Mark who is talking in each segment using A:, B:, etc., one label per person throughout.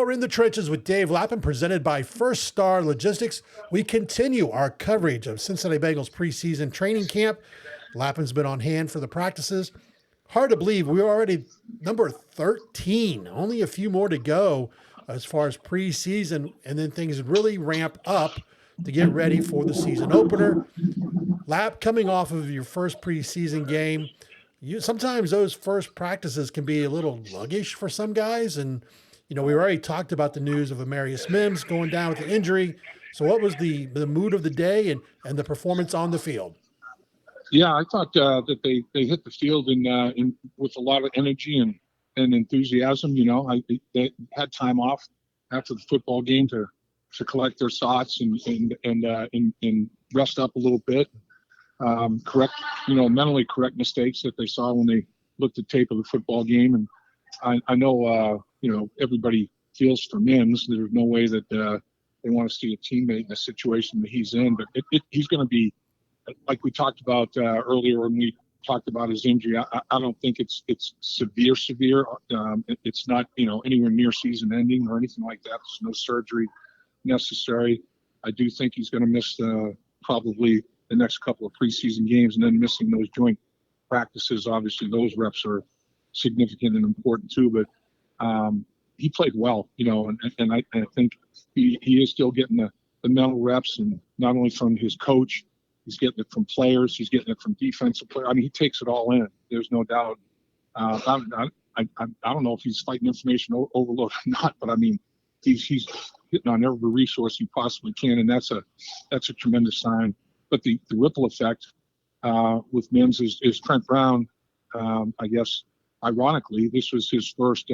A: We're in the trenches with Dave Lapham, presented by First Star Logistics. We continue our coverage of Cincinnati Bengals preseason training camp. Lapham's been on hand for the practices. Hard to believe we're already number 13, only a few more to go as far as preseason, and then things really ramp up to get ready for the season opener. Lap, coming off of your first preseason game, sometimes those first practices can be a little sluggish for some guys, and we already talked about the news of Amarius Mims going down with the injury. So what was the mood of the day and the performance on the field?
B: Yeah, I thought that they hit the field in with a lot of energy and enthusiasm. They had time off after the football game to collect their thoughts and rest up a little bit, mentally correct mistakes that they saw when they looked at tape of the football game. And I know everybody feels for Mims. There's no way that they want to see a teammate in a situation that he's in, but he's going to be, like we talked about earlier when we talked about his injury. I don't think it's severe. It's not anywhere near season ending or anything like that. There's no surgery necessary. I do think he's going to miss probably the next couple of preseason games, and then missing those joint practices. Obviously, those reps are significant and important too. But he played well, and I think he is still getting the mental reps, and not only from his coach. He's getting it from players. He's getting it from defensive players. I mean, he takes it all in. There's no doubt. I don't know if he's fighting information overload or not, but I mean, he's hitting on every resource he possibly can, and that's a tremendous sign. But the ripple effect with Mims is Trent Brown. I guess ironically, this was his first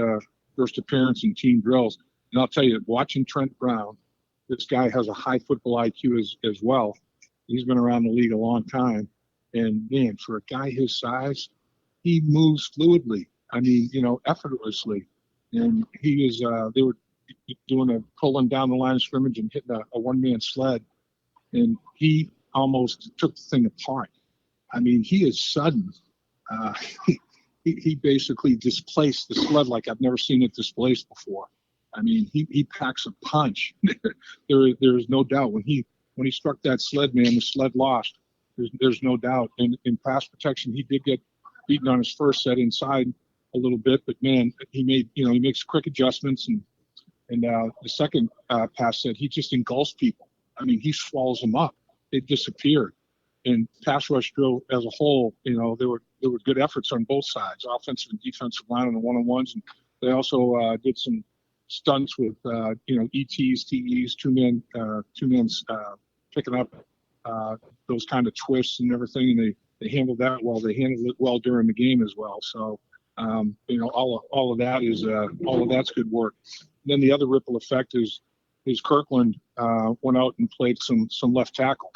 B: appearance in team drills, and I'll tell you, watching Trent Brown, this guy has a high football IQ as well. He's been around the league a long time, and man, for a guy his size, he moves fluidly. I mean, effortlessly. And he is. They were pulling down the line of scrimmage and hitting a one-man sled, and he almost took the thing apart. I mean, he is sudden. He basically displaced the sled like I've never seen it displaced before. I mean, he packs a punch. There is no doubt when he struck that sled, man, the sled lost. There's no doubt. And in pass protection, he did get beaten on his first set inside a little bit, but man, he makes quick adjustments, and the second pass set, he just engulfs people. I mean, he swallows them up. They disappeared. And pass rush drill as a whole, there were good efforts on both sides, offensive and defensive line on the one-on-ones, and they also did some stunts with ETs, TEs, two men picking up those kind of twists and everything, and they handled that well. They handled it well during the game as well. So all of that is all of that's good work. And then the other ripple effect is Kirkland went out and played some left tackle,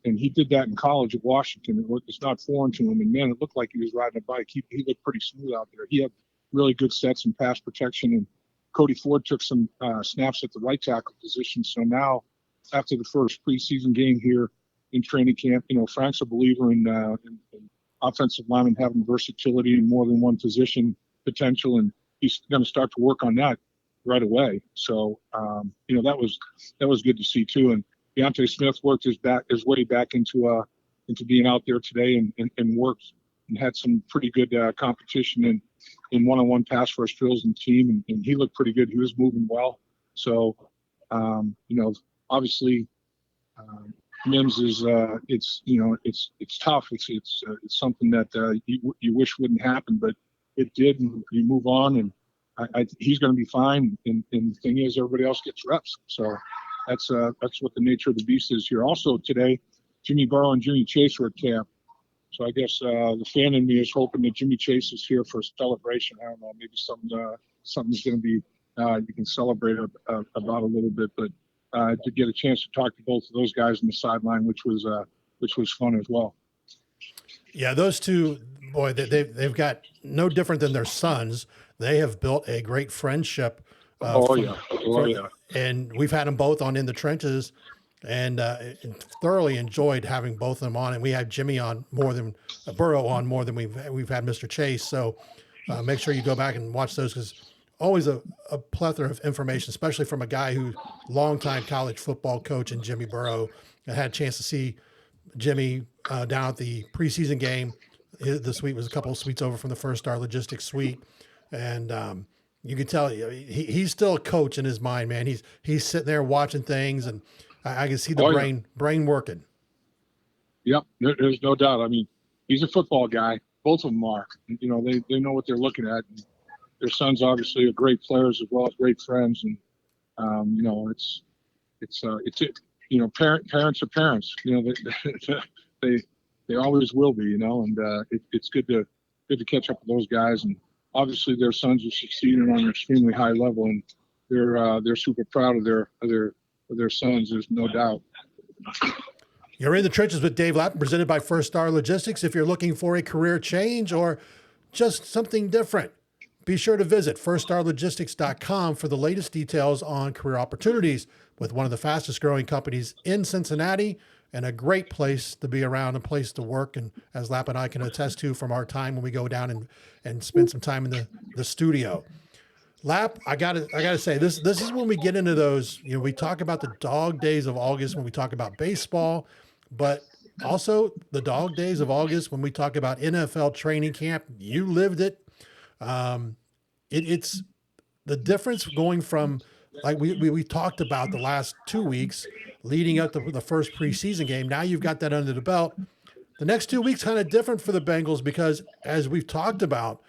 B: and he did that in college at Washington. It's not foreign to him, and man, it looked like he was riding a bike. He looked pretty smooth out there. He had really good sets in pass protection, and Cody Ford took some snaps at the right tackle position. So now, after the first preseason game here in training camp, Frank's a believer in offensive linemen having versatility in more than one position potential, and he's going to start to work on that right away. So, that was good to see too. And Deontay Smith worked his way back into being out there today and worked and had some pretty good competition in one-on-one pass rush drills and team, and he looked pretty good. He was moving well. So, obviously, Mims is it's tough. It's something that you wish wouldn't happen, but it did, and you move on, and he's going to be fine. And the thing is, everybody else gets reps. So that's what the nature of the beast is here. Also today, Jimmy Burrow and Jimmy Chase were at camp. So I guess the fan in me is hoping that Jimmy Chase is here for a celebration. I don't know, maybe something's going to be you can celebrate about a little bit, but to get a chance to talk to both of those guys on the sideline, which was fun as well.
A: Yeah, those two, boy, they've got no different than their sons. They have built a great friendship. And we've had them both on In the Trenches, and thoroughly enjoyed having both of them on. And we had Jimmy on more than Burrow on more than we've had Mr. Chase. So make sure you go back and watch those, because always a plethora of information, especially from a guy who's longtime college football coach and Jimmy Burrow. I had a chance to see Jimmy down at the preseason game. The suite was a couple of suites over from the First Star Logistics suite, and you can tell he's still a coach in his mind, man. He's sitting there watching things, and I can see the
B: Oh, yeah.
A: brain working.
B: Yep, there's no doubt. I mean, he's a football guy. Both of them are. You know, they know what they're looking at. And their sons obviously are great players as well as great friends, and you know, it's you know, parents are parents. You know, they always will be. You know, and it's good to catch up with those guys. And obviously, their sons are succeeding on an extremely high level, and they're super proud of their sons. There's no doubt.
A: You're in the trenches with Dave Lapham, presented by First Star Logistics. If you're looking for a career change or just something different, be sure to visit firststarlogistics.com for the latest details on career opportunities with one of the fastest growing companies in Cincinnati, and a great place to be around, a place to work. And as Lap and I can attest to from our time when we go down and spend some time in the studio. Lap, I gotta say, this is when we get into those, you know, we talk about the dog days of August when we talk about baseball, but also the dog days of August when we talk about NFL training camp. You lived it. It's the difference going from, like we talked about the last 2 weeks leading up to the first preseason game. Now you've got that under the belt. The next 2 weeks kind of different for the Bengals because, as we've talked about,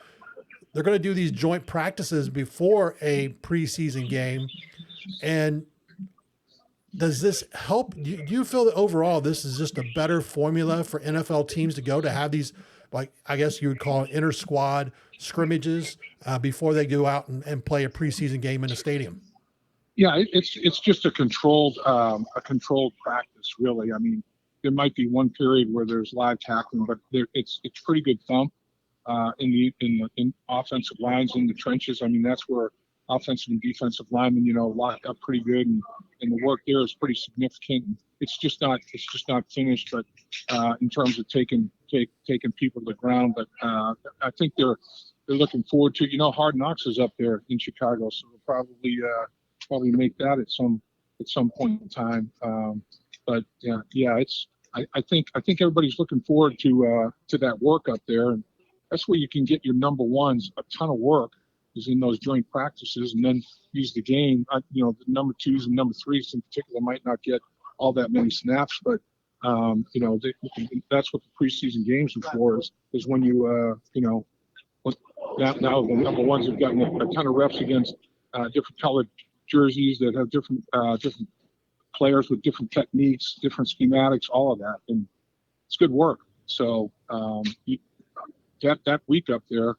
A: they're going to do these joint practices before a preseason game. And does this help? Do you feel that overall this is just a better formula for NFL teams to go to have these, like, I guess you would call it inter squad scrimmages before they go out and play a preseason game in a stadium?
B: Yeah, it's just a controlled practice, really. I mean, there might be one period where there's live tackling, but it's pretty good thump in offensive lines in the trenches. I mean, that's where offensive and defensive linemen, you know, lock up pretty good, and the work there is pretty significant. It's just not finished, but in terms of taking people to the ground. But I think they're looking forward to, you know, Hard Knocks is up there in Chicago, so they'll probably make that at some point in time. But yeah, I think everybody's looking forward to that work up there, and that's where you can get your number ones a ton of work, is in those joint practices, and then use the game. You know, the number twos and number threes in particular might not get all that many snaps, but you know, that's what the preseason games are for. Is when you you know, now the number ones have gotten a ton of reps against different colored jerseys that have different players with different techniques, different schematics, all of that, and it's good work. So that week up there,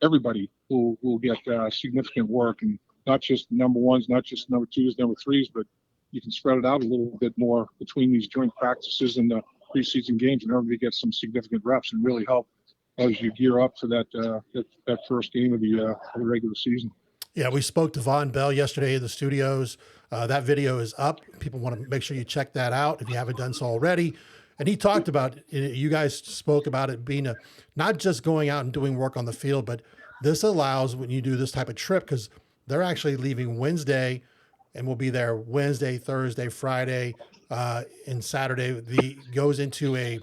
B: everybody will get significant work, and not just number ones, not just number twos, number threes, but you can spread it out a little bit more between these joint practices and the preseason games, and everybody gets some significant reps and really help as you gear up for that first game of the regular season.
A: Yeah, we spoke to Von Bell yesterday in the studios. That video is up. People want to make sure you check that out if you haven't done so already. And he talked about, you guys spoke about it being not just going out and doing work on the field, but this allows, when you do this type of trip, because they're actually leaving Wednesday and will be there Wednesday, Thursday, Friday, and Saturday. Goes into a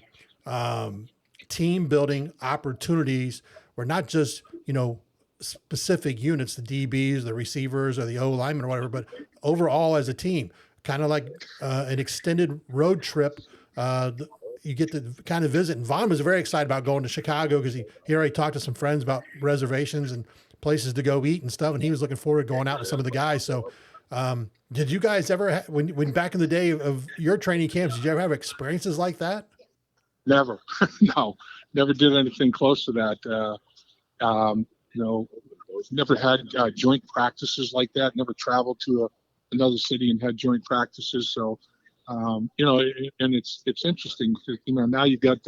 A: team building opportunities where not just, you know, specific units, the DBs, the receivers, or the O linemen or whatever, but overall as a team, kind of like an extended road trip. You get to kind of visit. And Vaughn was very excited about going to Chicago because he already talked to some friends about reservations and places to go eat and stuff. And he was looking forward to going out with some of the guys. So did you guys ever, when back in the day of your training camps, did you ever have experiences like that?
B: Never. No, never did anything close to that. You know, never had joint practices like that. Never traveled to another city and had joint practices. So, you know, and it's interesting. You know, now you got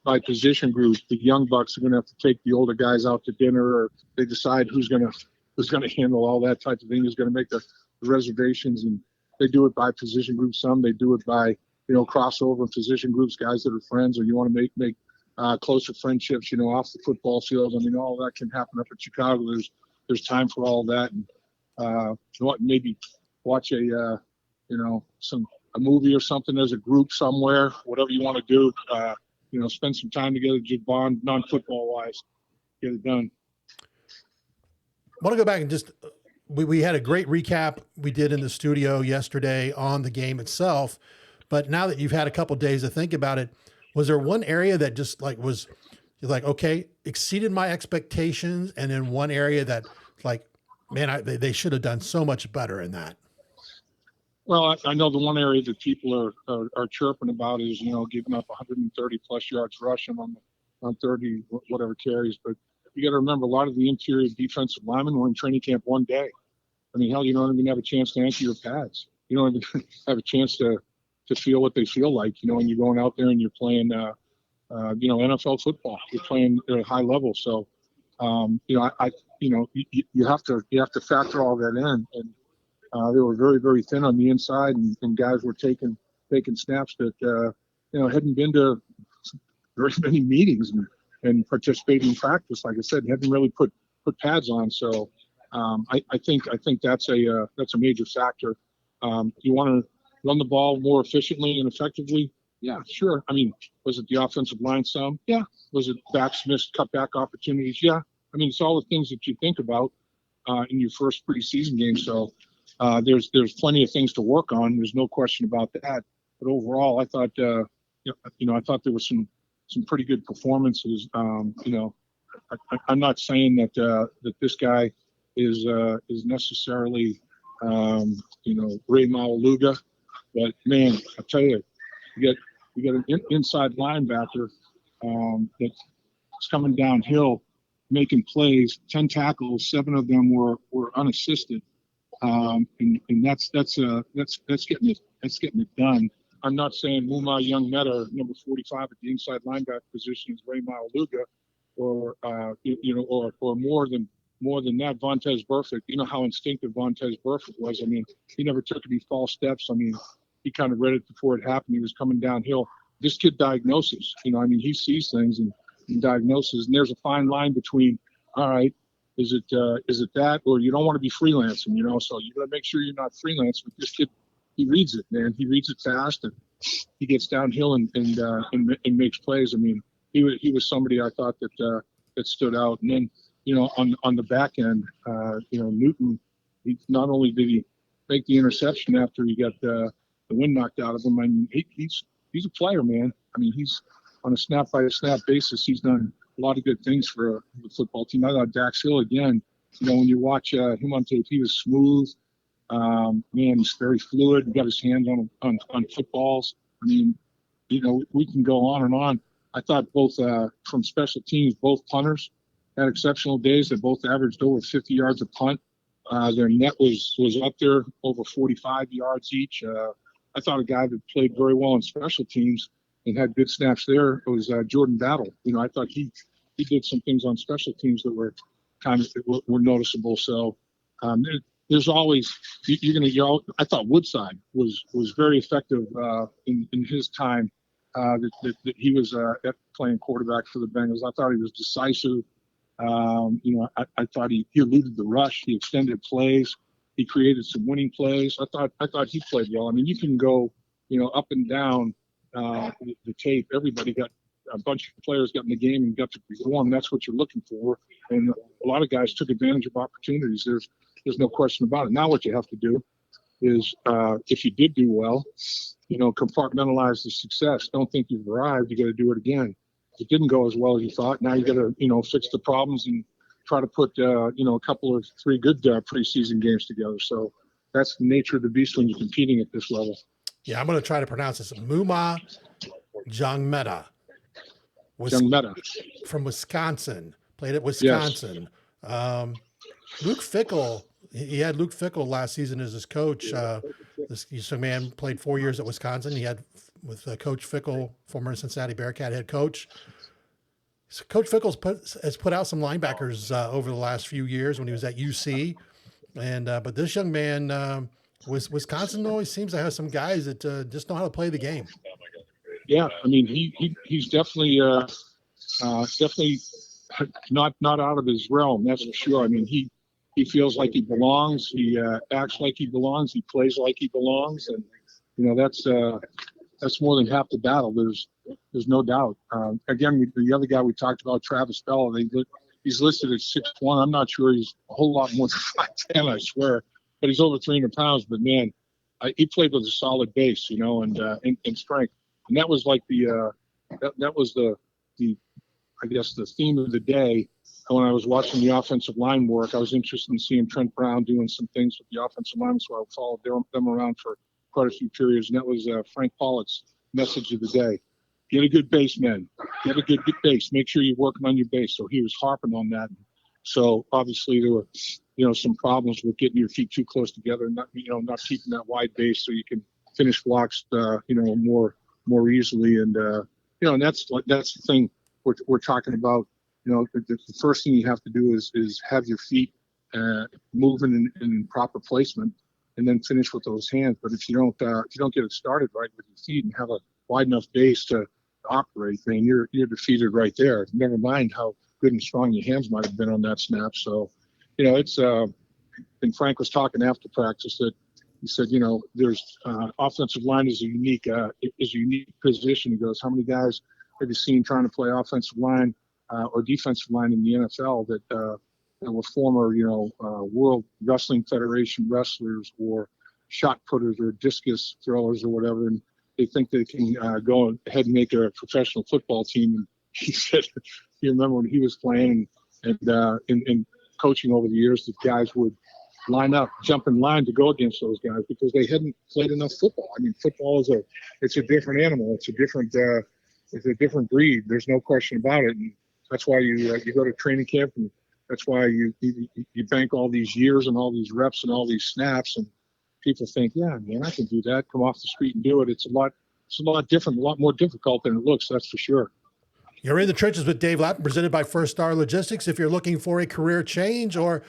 B: by position groups. The young bucks are going to have to take the older guys out to dinner, or they decide who's going to handle all that type of thing. Who's going to make the reservations, and they do it by position groups. Some they do it by, you know, crossover position groups, guys that are friends, or you want to make closer friendships, you know, off the football field. I mean, all that can happen up in Chicago. there's time for all that, and maybe watch a movie or something as a group somewhere, whatever you want to do. Spend some time together, just bond, non-football wise, get it done.
A: I want to go back and just we had a great recap we did in the studio yesterday on the game itself, but now that you've had a couple of days to think about it, was there one area that just like was like, okay, exceeded my expectations, and then one area that like, man, they should have done so much better in that?
B: Well, I know the one area that people are chirping about is, giving up 130 plus yards rushing on 30 whatever carries. But you got to remember, a lot of the interior defensive linemen were in training camp one day. I mean, hell, you don't even have a chance to answer your pads. You don't even have a chance to feel what they feel like, when you're going out there and you're playing, NFL football. You're playing at a high level. So, you have to factor all that in. And they were very, very thin on the inside, and guys were taking snaps that hadn't been to very many meetings and participating in practice. Like I said, hadn't really put pads on. So I think that's a major factor. You want to run the ball more efficiently and effectively? Yeah, sure. I mean, was it the offensive line some? Yeah. Was it backs missed cutback opportunities? Yeah. I mean, it's all the things that you think about in your first preseason game. So there's plenty of things to work on. There's no question about that. But overall, I thought I thought there was some pretty good performances. I'm not saying that this guy is necessarily Ray Malaluga, but man, I tell you, you got an inside linebacker that's coming downhill, making plays. 10 tackles, 7 of them were unassisted, and that's getting it done. I'm not saying Maema Njongmeta, number 45 at the inside linebacker position, is Ray Malaluga, or more than that, Vontaze Burfict. You know how instinctive Vontaze Burfict was. I mean, he never took any false steps. I mean, he kind of read it before it happened. He was coming downhill. This kid diagnoses. He sees things and diagnoses. And there's a fine line between, all right, is it that, or you don't want to be freelancing, So you got to make sure you're not freelancing. But this kid, he reads it, man. He reads it fast, and he gets downhill and makes plays. I mean, he was somebody I thought that stood out. And then, on the back end, Newton, not only did he make the interception after he got the wind knocked out of him, I mean, he's a player, man. I mean, he's on a snap-by-snap basis. He's done a lot of good things for the football team. I thought Dax Hill, again, when you watch him on tape, he was smooth. Man, he's very fluid. He got his hands on footballs. I mean, we can go on and on. I thought both from special teams, both punters had exceptional days. They both averaged over 50 yards a punt. Their net was up there over 45 yards each. I thought a guy that played very well in special teams and had good snaps there was Jordan Battle. I thought he did some things on special teams that were were noticeable. So there's always I thought Woodside was very effective in his time that he was playing quarterback for the Bengals. I thought he was decisive. I thought he eluded the rush. He extended plays. He created some winning plays. I thought he played well. I mean, you can go, up and down the tape. Everybody got a bunch of players got in the game and got to perform. That's what you're looking for. And a lot of guys took advantage of opportunities. There's no question about it. Now what you have to do is, if you did do well, compartmentalize the success. Don't think you've arrived. You got to do it again. It didn't go as well as you thought. Now you got to, fix the problems and try to put, a couple of 3 good preseason games together. So that's the nature of the beast when you're competing at this level.
A: Yeah, I'm going to try to pronounce this. Maema Njongmeta.
B: Njongmeta.
A: From Wisconsin. Played at Wisconsin. Yes. Luke Fickell, he had Luke Fickell last season as his coach. This young man played 4 years at Wisconsin. He had with Coach Fickell, former Cincinnati Bearcat head coach. So Coach Fickell has put out some linebackers over the last few years when he was at UC. And but this young man, Wisconsin always seems to have some guys that just know how to play the game.
B: Yeah, I mean, he's definitely not out of his realm. That's for sure. I mean, he feels like he belongs. He acts like he belongs. He plays like he belongs, and that's more than half the battle. There's no doubt. Again, the other guy we talked about, Travis Bell, he's listed at 6'1". I'm not sure he's a whole lot more than 5'10", I swear, but he's over 300 pounds. But man, he played with a solid base, and strength. And that was like that was the I guess the theme of the day. When I was watching the offensive line work, I was interested in seeing Trent Brown doing some things with the offensive line, so I followed them around for quite a few periods. And that was Frank Pollock's message of the day. Get a good base, man. Get a good base. Make sure you're working on your base. So he was harping on that. So obviously there were, some problems with getting your feet too close together, not keeping that wide base so you can finish blocks, more easily. And, and that's the thing we're talking about. The first thing you have to do is have your feet moving in proper placement, and then finish with those hands. But if you don't get it started right with your feet and have a wide enough base to operate, then you're defeated right there. Never mind how good and strong your hands might have been on that snap. So, it's and Frank was talking after practice that he said, there's offensive line is a unique position. He goes, how many guys have you seen trying to play offensive line or defensive line in the NFL that were former, World Wrestling Federation wrestlers or shot putters or discus throwers or whatever, and they think they can go ahead and make a professional football team. And he said, you remember when he was playing and coaching over the years, the guys would jump in line to go against those guys because they hadn't played enough football. I mean, football it's a different animal. It's a different breed. There's no question about it. And that's why you go to training camp, and that's why you bank all these years and all these reps and all these snaps. And people think, yeah, man, I can do that. Come off the street and do it. It's a lot different, a lot more difficult than it looks. That's for sure.
A: You're in the trenches with Dave Lapham, presented by First Star Logistics. If you're looking for a career change or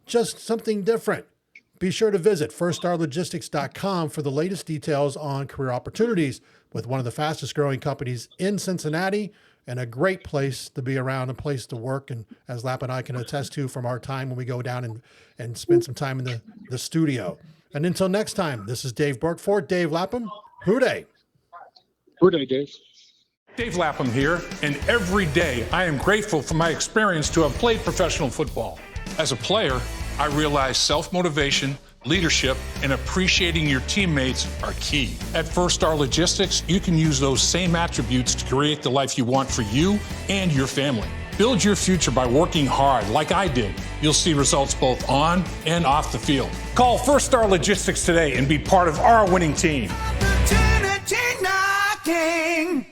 A: just something different, be sure to visit firststarlogistics.com for the latest details on career opportunities with one of the fastest growing companies in Cincinnati, and a great place to be around, a place to work. And as Lapp and I can attest to from our time when we go down and spend some time in the studio. And until next time, this is Dave Burke for Dave Lapham. Hooday.
B: Hooday, Dave.
C: Dave Lapham here, and every day I am grateful for my experience to have played professional football. As a player, I realized self-motivation, leadership, and appreciating your teammates are key. At First Star Logistics, you can use those same attributes to create the life you want for you and your family. Build your future by working hard like I did. You'll see results both on and off the field. Call First Star Logistics today and be part of our winning team.
D: Opportunity knocking.